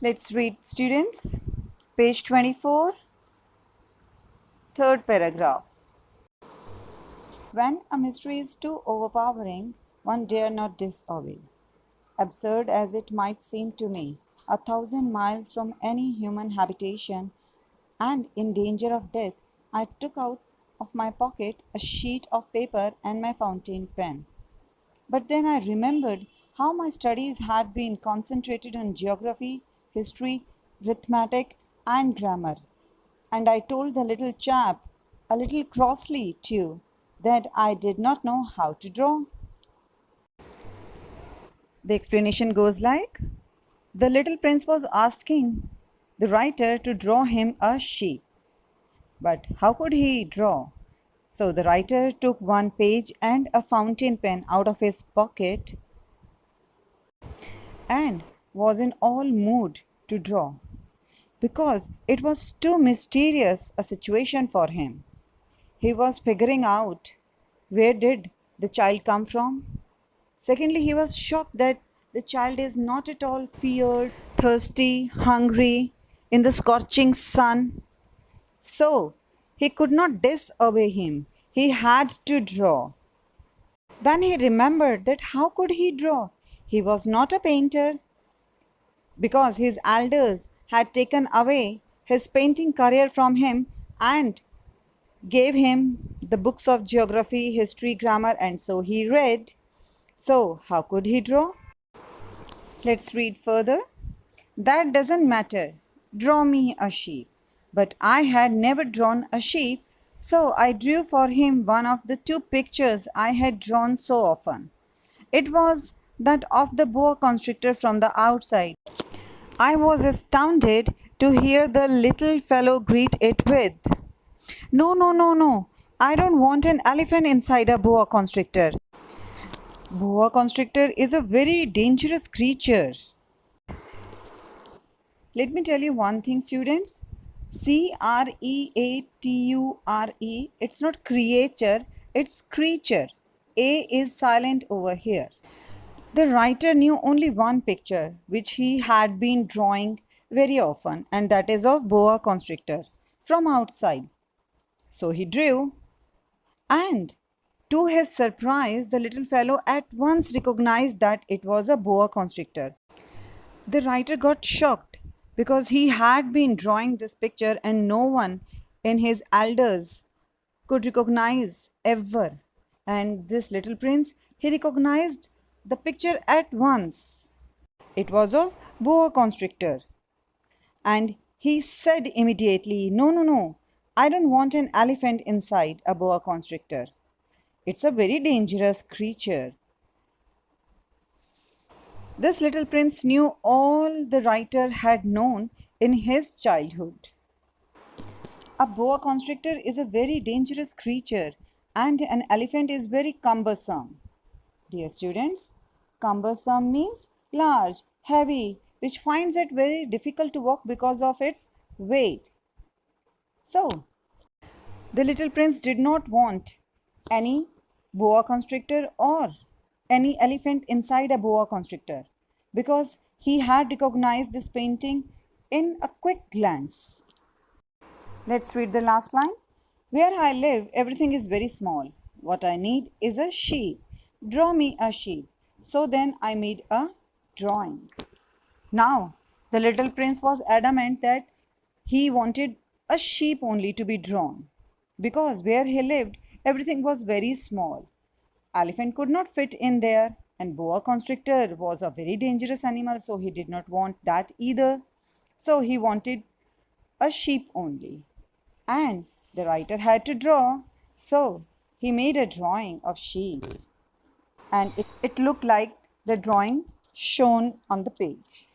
Let's read, students. Page 24, third paragraph. When a mystery is too overpowering, one dare not disobey. Absurd as it might seem to me, 1,000 miles from any human habitation and in danger of death, I took out of my pocket a sheet of paper and my fountain pen. But then I remembered how my studies had been concentrated on geography, history, arithmetic, and grammar. And I told the little chap, a little crossly too, that I did not know how to draw. The explanation goes like the little prince was asking the writer to draw him a sheep. But how could he draw? So the writer took one page and a fountain pen out of his pocket and was in all mood to draw because it was too mysterious a situation for him. He was figuring out where did the child come from. Secondly, he was shocked that the child is not at all feared, thirsty, hungry in the scorching sun. So he could not disobey him. He had to draw. Then he remembered that how could he draw? He was not a painter because his elders had taken away his painting career from him and gave him the books of geography, history, grammar, and so he read. So, how could he draw? Let's read further. That doesn't matter. Draw me a sheep. But I had never drawn a sheep, so I drew for him one of the two pictures I had drawn so often. It was that of the boa constrictor from the outside. I was astounded to hear the little fellow greet it with, "No, no, no, no. I don't want an elephant inside a boa constrictor. Boa constrictor is a very dangerous creature." Let me tell you one thing, students. Creature, it's not creature, it's creature. A is silent over here. The writer knew only one picture which he had been drawing very often, and that is of boa constrictor from outside. So he drew, and to his surprise, the little fellow at once recognized that it was a boa constrictor. The writer got shocked because he had been drawing this picture and no one in his elders could recognize ever. And this little prince, he recognized the picture at once. It was of boa constrictor. And he said immediately, "No, no, no, I don't want an elephant inside a boa constrictor. It's a very dangerous creature." This little prince knew all the writer had known in his childhood. A boa constrictor is a very dangerous creature and an elephant is very cumbersome. Dear students, cumbersome means large, heavy, which finds it very difficult to walk because of its weight. So, the little prince did not want any boa constrictor or any elephant inside a boa constrictor because he had recognized this painting in a quick glance. Let's read the last line. Where I live, everything is very small. What I need is a sheep. Draw me a sheep. So then I made a drawing. Now, the little prince was adamant that he wanted a sheep only to be drawn because where he lived, everything was very small. Elephant could not fit in there, and boa constrictor was a very dangerous animal, so he did not want that either. So he wanted a sheep only. And the writer had to draw, so he made a drawing of sheep. And it looked like the drawing shown on the page.